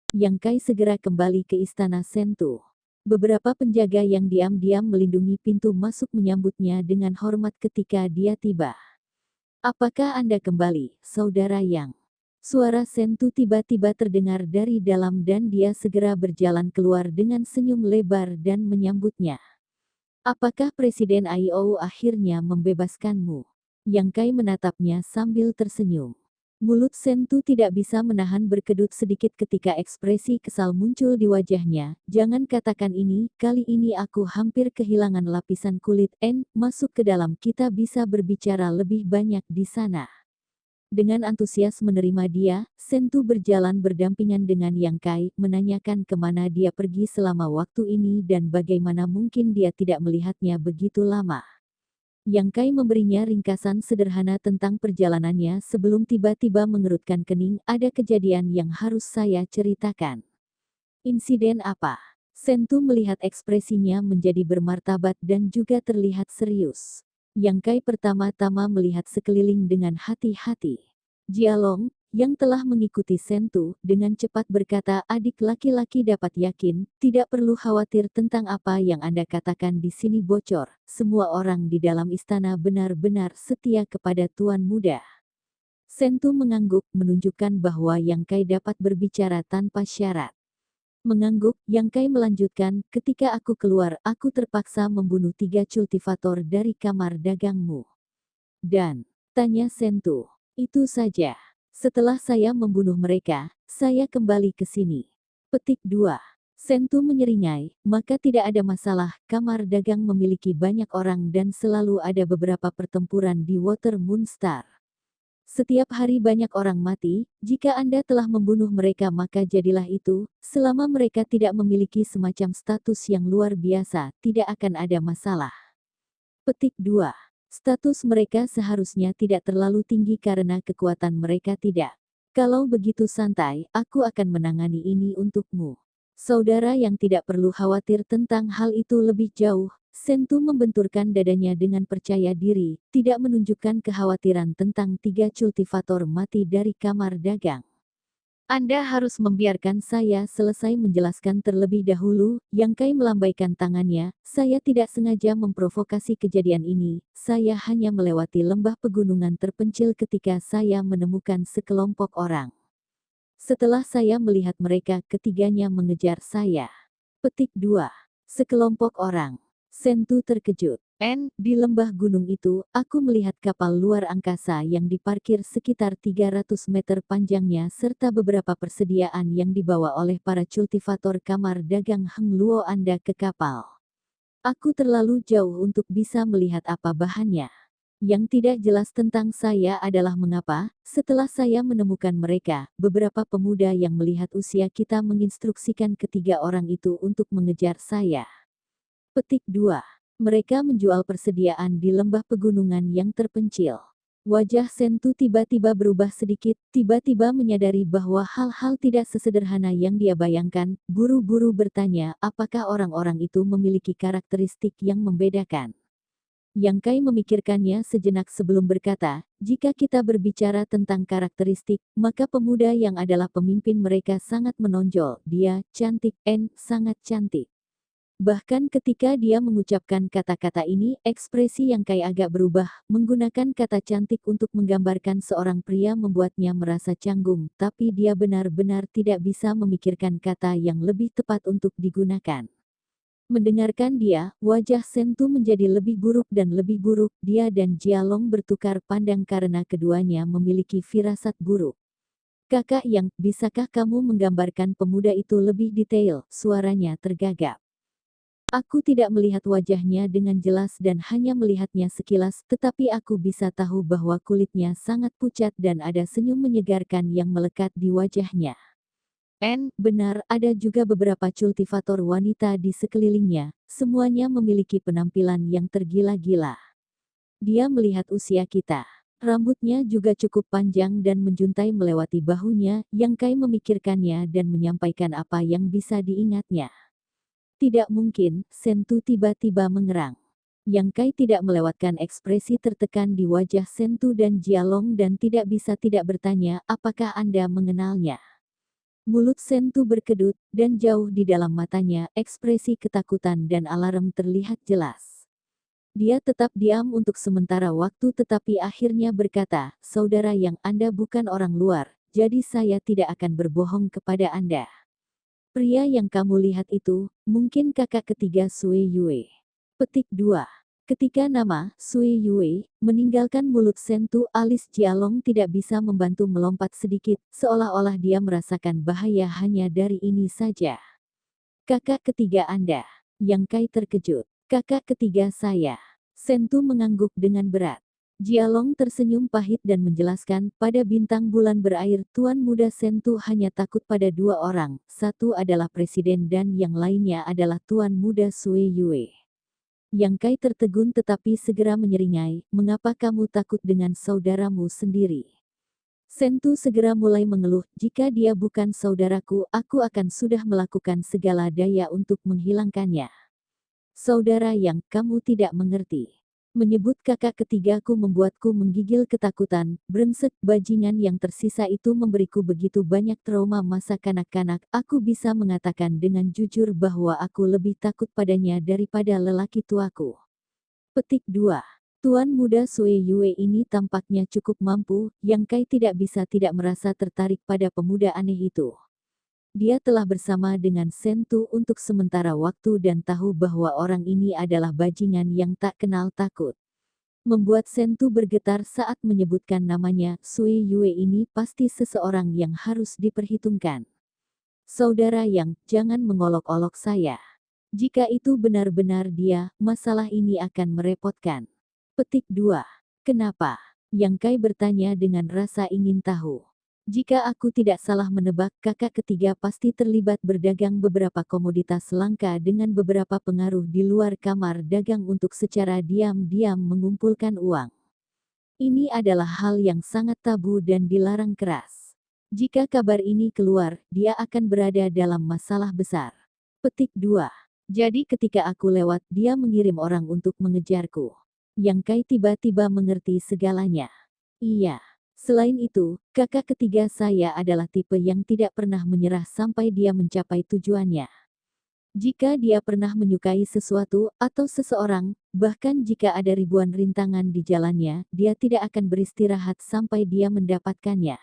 Yang Kai segera kembali ke istana Sentu. Beberapa penjaga yang diam-diam melindungi pintu masuk menyambutnya dengan hormat ketika dia tiba. Apakah Anda kembali, Saudara Yang? Suara Sentu tiba-tiba terdengar dari dalam dan dia segera berjalan keluar dengan senyum lebar dan menyambutnya. Apakah Presiden Aio akhirnya membebaskanmu? Yang Kai menatapnya sambil tersenyum. Mulut Sentu tidak bisa menahan berkedut sedikit ketika ekspresi kesal muncul di wajahnya. Jangan katakan ini, kali ini aku hampir kehilangan lapisan kulit. Masuk ke dalam, kita bisa berbicara lebih banyak di sana. Dengan antusias menerima dia, Sentu berjalan berdampingan dengan Yang Kai, menanyakan kemana dia pergi selama waktu ini dan bagaimana mungkin dia tidak melihatnya begitu lama. Yang Kai memberinya ringkasan sederhana tentang perjalanannya sebelum tiba-tiba mengerutkan kening. Ada kejadian yang harus saya ceritakan. Insiden apa? Sentu melihat ekspresinya menjadi bermartabat dan juga terlihat serius. Yang Kai pertama-tama melihat sekeliling dengan hati-hati. Jialong, yang telah mengikuti Sentu, dengan cepat berkata, adik laki-laki dapat yakin, tidak perlu khawatir tentang apa yang Anda katakan di sini bocor. Semua orang di dalam istana benar-benar setia kepada Tuan Muda. Sentu mengangguk, menunjukkan bahwa Yang Kai dapat berbicara tanpa syarat. Mengangguk, Yang Kai melanjutkan, ketika aku keluar, aku terpaksa membunuh 3 cultivator dari kamar dagangmu. Dan, tanya Sentu, itu saja. Setelah saya membunuh mereka, saya kembali ke sini. Petik 2. Sentu menyeringai, maka tidak ada masalah, kamar dagang memiliki banyak orang dan selalu ada beberapa pertempuran di Water Moon Star. Setiap hari banyak orang mati, jika Anda telah membunuh mereka maka jadilah itu, selama mereka tidak memiliki semacam status yang luar biasa, tidak akan ada masalah. Petik 2. Status mereka seharusnya tidak terlalu tinggi karena kekuatan mereka tidak. Kalau begitu santai, aku akan menangani ini untukmu. Saudara yang tidak perlu khawatir tentang hal itu lebih jauh, Sentu membenturkan dadanya dengan percaya diri, tidak menunjukkan kekhawatiran tentang 3 cultivator mati dari kamar dagang. Anda harus membiarkan saya selesai menjelaskan terlebih dahulu. Yang Kai melambaikan tangannya, saya tidak sengaja memprovokasi kejadian ini, saya hanya melewati lembah pegunungan terpencil ketika saya menemukan sekelompok orang. Setelah saya melihat mereka, ketiganya mengejar saya. Petik 2. Sekelompok orang. Sentu terkejut. Di lembah gunung itu, aku melihat kapal luar angkasa yang diparkir sekitar 300 meter panjangnya serta beberapa persediaan yang dibawa oleh para cultivator kamar dagang Heng Luo Anda ke kapal. Aku terlalu jauh untuk bisa melihat apa bahannya. Yang tidak jelas tentang saya adalah mengapa, setelah saya menemukan mereka, beberapa pemuda yang melihat usia kita menginstruksikan ketiga orang itu untuk mengejar saya. Petik 2. Mereka menjual persediaan di lembah pegunungan yang terpencil. Wajah Sentu tiba-tiba berubah sedikit, tiba-tiba menyadari bahwa hal-hal tidak sesederhana yang dia bayangkan, buru-buru bertanya, apakah orang-orang itu memiliki karakteristik yang membedakan. Yang Kai memikirkannya sejenak sebelum berkata, jika kita berbicara tentang karakteristik, maka pemuda yang adalah pemimpin mereka sangat menonjol, dia cantik, sangat cantik. Bahkan ketika dia mengucapkan kata-kata ini, ekspresi Yang Kai agak berubah, menggunakan kata cantik untuk menggambarkan seorang pria membuatnya merasa canggung, tapi dia benar-benar tidak bisa memikirkan kata yang lebih tepat untuk digunakan. Mendengarkan dia, wajah Sentu menjadi lebih buruk dan lebih buruk, dia dan Jialong bertukar pandang karena keduanya memiliki firasat buruk. Kakak Yang, bisakah kamu menggambarkan pemuda itu lebih detail? Suaranya tergagap. Aku tidak melihat wajahnya dengan jelas dan hanya melihatnya sekilas, tetapi aku bisa tahu bahwa kulitnya sangat pucat dan ada senyum menyegarkan yang melekat di wajahnya. Benar, ada juga beberapa cultivator wanita di sekelilingnya, semuanya memiliki penampilan yang tergila-gila. Dia melihat usia kita. Rambutnya juga cukup panjang dan menjuntai melewati bahunya. Yang Kai memikirkannya dan menyampaikan apa yang bisa diingatnya. Tidak mungkin, Sentu tiba-tiba mengerang. Yang Kai tidak melewatkan ekspresi tertekan di wajah Sentu dan Jialong dan tidak bisa tidak bertanya, apakah Anda mengenalnya? Mulut Sentu berkedut, dan jauh di dalam matanya, ekspresi ketakutan dan alarm terlihat jelas. Dia tetap diam untuk sementara waktu tetapi akhirnya berkata, "Saudara yang Anda bukan orang luar, jadi saya tidak akan berbohong kepada Anda. Pria yang kamu lihat itu, mungkin kakak ketiga Sui Yue." Petik 2. Ketika nama Sui Yue meninggalkan mulut Sentu, alis Jialong tidak bisa membantu melompat sedikit, seolah-olah dia merasakan bahaya hanya dari ini saja. "Kakak ketiga Anda." Yang Kai terkejut. "Kakak ketiga saya." Sentu mengangguk dengan berat. Jialong tersenyum pahit dan menjelaskan, pada bintang bulan berair, Tuan Muda Sentu hanya takut pada dua orang, satu adalah presiden dan yang lainnya adalah Tuan Muda Sui Yue. Yang Kai tertegun tetapi segera menyeringai, "Mengapa kamu takut dengan saudaramu sendiri?" Sentu segera mulai mengeluh, "Jika dia bukan saudaraku, aku akan sudah melakukan segala daya untuk menghilangkannya." "Saudara yang kamu tidak mengerti. Menyebut kakak ketigaku membuatku menggigil ketakutan, brengsek bajingan yang tersisa itu memberiku begitu banyak trauma masa kanak-kanak, aku bisa mengatakan dengan jujur bahwa aku lebih takut padanya daripada lelaki tuaku." Petik 2. Tuan Muda Sui Yue ini tampaknya cukup mampu, Yang Kai tidak bisa tidak merasa tertarik pada pemuda aneh itu. Dia telah bersama dengan Sentu untuk sementara waktu dan tahu bahwa orang ini adalah bajingan yang tak kenal takut. Membuat Sentu bergetar saat menyebutkan namanya, Sui Yue ini pasti seseorang yang harus diperhitungkan. "Saudara yang, jangan mengolok-olok saya. Jika itu benar-benar dia, masalah ini akan merepotkan." Petik 2. Kenapa? Yang Kai bertanya dengan rasa ingin tahu. "Jika aku tidak salah menebak, kakak ketiga pasti terlibat berdagang beberapa komoditas langka dengan beberapa pengaruh di luar kamar dagang untuk secara diam-diam mengumpulkan uang. Ini adalah hal yang sangat tabu dan dilarang keras. Jika kabar ini keluar, dia akan berada dalam masalah besar." Petik 2. "Jadi ketika aku lewat, dia mengirim orang untuk mengejarku." Yang Kai tiba-tiba mengerti segalanya. "Iya. Selain itu, kakak ketiga saya adalah tipe yang tidak pernah menyerah sampai dia mencapai tujuannya. Jika dia pernah menyukai sesuatu atau seseorang, bahkan jika ada ribuan rintangan di jalannya, dia tidak akan beristirahat sampai dia mendapatkannya.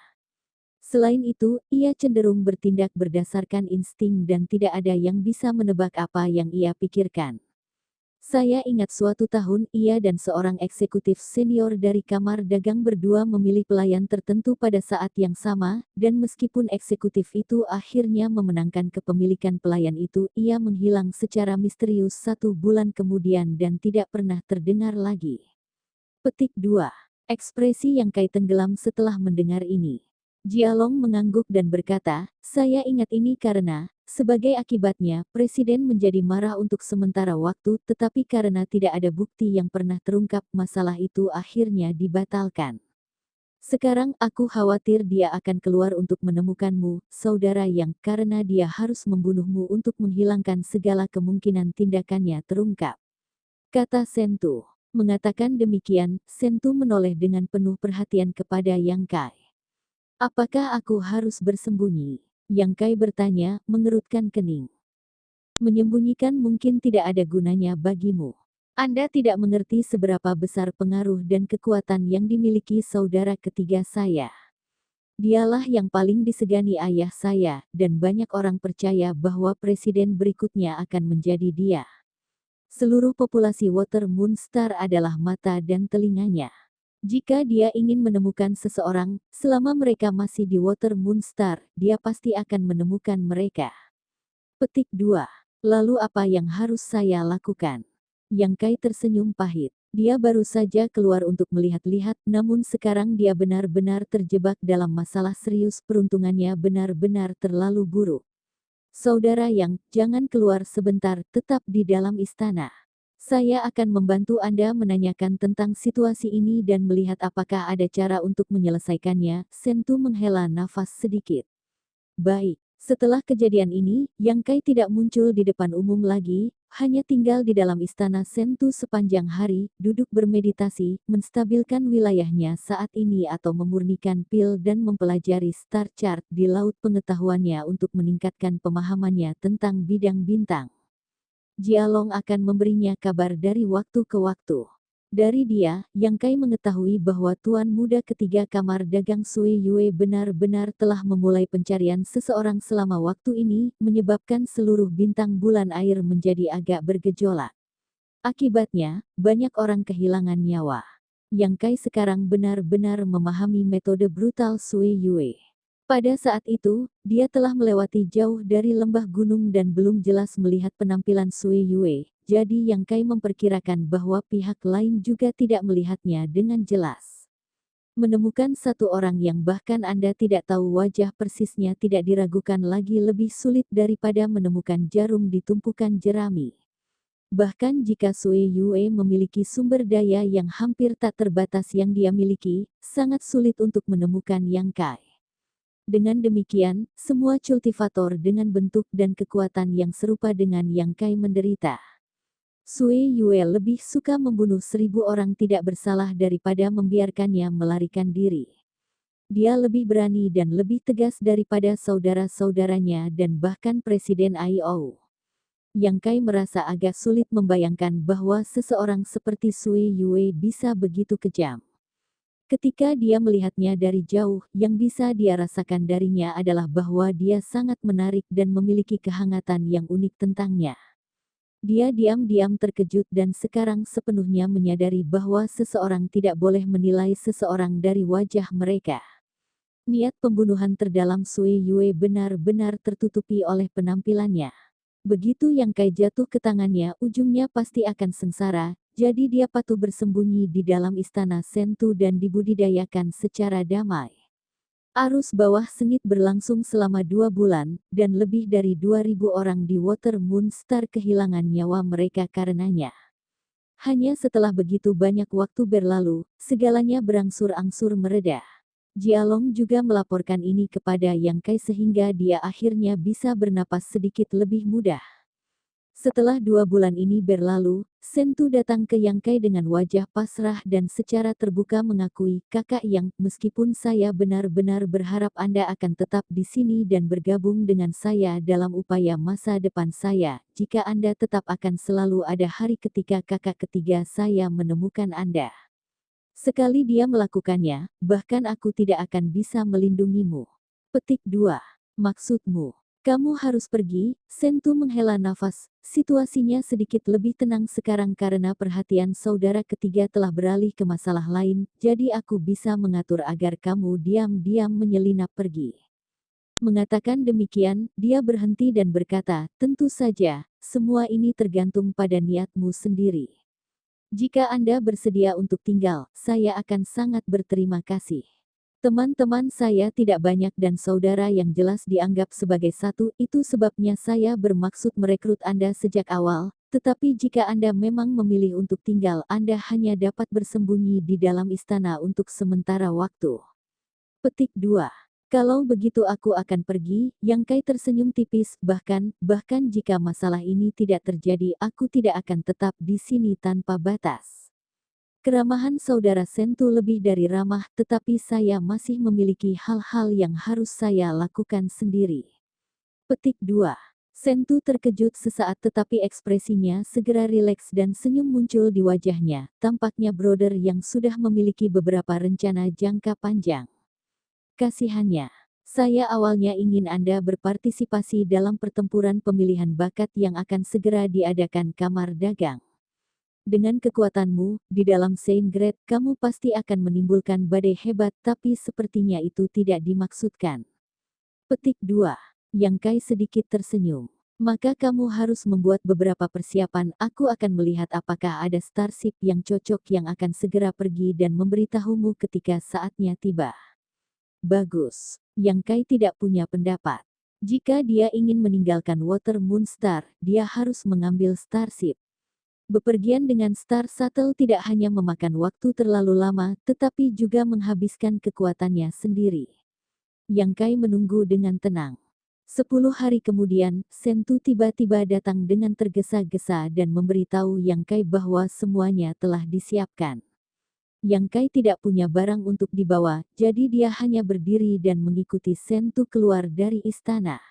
Selain itu, ia cenderung bertindak berdasarkan insting dan tidak ada yang bisa menebak apa yang ia pikirkan. Saya ingat suatu tahun ia dan seorang eksekutif senior dari kamar dagang berdua memilih pelayan tertentu pada saat yang sama, dan meskipun eksekutif itu akhirnya memenangkan kepemilikan pelayan itu, ia menghilang secara misterius 1 bulan kemudian dan tidak pernah terdengar lagi." Petik 2. Ekspresi Yang Kai tenggelam setelah mendengar ini. Jialong mengangguk dan berkata, "Saya ingat ini karena, sebagai akibatnya, Presiden menjadi marah untuk sementara waktu tetapi karena tidak ada bukti yang pernah terungkap masalah itu akhirnya dibatalkan. Sekarang aku khawatir dia akan keluar untuk menemukanmu, saudara yang, karena dia harus membunuhmu untuk menghilangkan segala kemungkinan tindakannya terungkap." Kata Sentu. Mengatakan demikian, Sentu menoleh dengan penuh perhatian kepada Yang Kai. "Apakah aku harus bersembunyi?" Yang Kai bertanya, mengerutkan kening. "Menyembunyikan mungkin tidak ada gunanya bagimu. Anda tidak mengerti seberapa besar pengaruh dan kekuatan yang dimiliki saudara ketiga saya. Dialah yang paling disegani ayah saya, dan banyak orang percaya bahwa presiden berikutnya akan menjadi dia. Seluruh populasi Water Moon Star adalah mata dan telinganya. Jika dia ingin menemukan seseorang, selama mereka masih di Water Moon Star, dia pasti akan menemukan mereka." Petik 2. Lalu apa yang harus saya lakukan? Yang Kai tersenyum pahit. Dia baru saja keluar untuk melihat-lihat, namun sekarang dia benar-benar terjebak dalam masalah serius, peruntungannya benar-benar terlalu buruk. "Saudara yang, jangan keluar sebentar, tetap di dalam istana. Saya akan membantu Anda menanyakan tentang situasi ini dan melihat apakah ada cara untuk menyelesaikannya." Sentu menghela nafas sedikit. "Baik, Setelah kejadian ini, Yang Kai tidak muncul di depan umum lagi, hanya tinggal di dalam istana Sentu sepanjang hari, duduk bermeditasi, menstabilkan wilayahnya saat ini atau memurnikan pil dan mempelajari star chart di laut pengetahuannya untuk meningkatkan pemahamannya tentang bidang bintang. Jialong akan memberinya kabar dari waktu ke waktu. Dari dia, Yang Kai mengetahui bahwa Tuan Muda ketiga Kamar Dagang Sui Yue benar-benar telah memulai pencarian seseorang selama waktu ini, menyebabkan seluruh bintang bulan air menjadi agak bergejolak. Akibatnya, banyak orang kehilangan nyawa. Yang Kai sekarang benar-benar memahami metode brutal Sui Yue. Pada saat itu, dia telah melewati jauh dari lembah gunung dan belum jelas melihat penampilan Sui Yue, jadi Yang Kai memperkirakan bahwa pihak lain juga tidak melihatnya dengan jelas. Menemukan satu orang yang bahkan Anda tidak tahu wajah persisnya tidak diragukan lagi lebih sulit daripada menemukan jarum di tumpukan jerami. Bahkan jika Sui Yue memiliki sumber daya yang hampir tak terbatas yang dia miliki, sangat sulit untuk menemukan Yang Kai. Dengan demikian, semua cultivator dengan bentuk dan kekuatan yang serupa dengan Yang Kai menderita. Sui Yue lebih suka membunuh 1.000 orang tidak bersalah daripada membiarkannya melarikan diri. Dia lebih berani dan lebih tegas daripada saudara-saudaranya dan bahkan Presiden Aiou. Yang Kai merasa agak sulit membayangkan bahwa seseorang seperti Sui Yue bisa begitu kejam. Ketika dia melihatnya dari jauh, yang bisa dia rasakan darinya adalah bahwa dia sangat menarik dan memiliki kehangatan yang unik tentangnya. Dia diam-diam terkejut dan sekarang sepenuhnya menyadari bahwa seseorang tidak boleh menilai seseorang dari wajah mereka. Niat pembunuhan terdalam Sui Yue benar-benar tertutupi oleh penampilannya. Begitu Yang Kai jatuh ke tangannya, ujungnya pasti akan sengsara, jadi dia patuh bersembunyi di dalam istana Sentu dan dibudidayakan secara damai. Arus bawah sengit berlangsung selama 2 bulan, dan lebih dari 2.000 orang di Water Moon Star kehilangan nyawa mereka karenanya. Hanya setelah begitu banyak waktu berlalu, segalanya berangsur-angsur mereda. Jialong juga melaporkan ini kepada Yang Kai sehingga dia akhirnya bisa bernapas sedikit lebih mudah. Setelah 2 bulan ini berlalu, Sentu datang ke Yang Kai dengan wajah pasrah dan secara terbuka mengakui, "Kakak Yang, meskipun saya benar-benar berharap Anda akan tetap di sini dan bergabung dengan saya dalam upaya masa depan saya, jika Anda tetap akan selalu ada hari ketika kakak ketiga saya menemukan Anda. Sekali dia melakukannya, bahkan aku tidak akan bisa melindungimu." Petik 2. Maksudmu? Kamu harus pergi. Sentu menghela nafas, situasinya sedikit lebih tenang sekarang karena perhatian saudara ketiga telah beralih ke masalah lain, jadi aku bisa mengatur agar kamu diam-diam menyelinap pergi. Mengatakan demikian, dia berhenti dan berkata, "Tentu saja, semua ini tergantung pada niatmu sendiri. Jika Anda bersedia untuk tinggal, saya akan sangat berterima kasih. Teman-teman saya tidak banyak dan saudara yang jelas dianggap sebagai satu, itu sebabnya saya bermaksud merekrut Anda sejak awal, tetapi jika Anda memang memilih untuk tinggal, Anda hanya dapat bersembunyi di dalam istana untuk sementara waktu." Petik 2. Kalau begitu aku akan pergi. Yang Kai tersenyum tipis, bahkan jika masalah ini tidak terjadi, aku tidak akan tetap di sini tanpa batas. Keramahan saudara Sentu lebih dari ramah, tetapi saya masih memiliki hal-hal yang harus saya lakukan sendiri. Petik 2. Sentu terkejut sesaat tetapi ekspresinya segera rileks dan senyum muncul di wajahnya, tampaknya brother yang sudah memiliki beberapa rencana jangka panjang. Kasihannya, saya awalnya ingin Anda berpartisipasi dalam pertempuran pemilihan bakat yang akan segera diadakan Kamar Dagang. Dengan kekuatanmu, di dalam Saint Grade, kamu pasti akan menimbulkan badai hebat tapi sepertinya itu tidak dimaksudkan. Petik 2. Yang Kai sedikit tersenyum. Maka kamu harus membuat beberapa persiapan, aku akan melihat apakah ada starship yang cocok yang akan segera pergi dan memberitahumu ketika saatnya tiba. Bagus. Yang Kai tidak punya pendapat. Jika dia ingin meninggalkan Water Moon Star, dia harus mengambil starship. Bepergian dengan Star Shuttle tidak hanya memakan waktu terlalu lama, tetapi juga menghabiskan kekuatannya sendiri. Yang Kai menunggu dengan tenang. 10 hari kemudian, Sentu tiba-tiba datang dengan tergesa-gesa dan memberitahu Yang Kai bahwa semuanya telah disiapkan. Yang Kai tidak punya barang untuk dibawa, jadi dia hanya berdiri dan mengikuti Sentu keluar dari istana.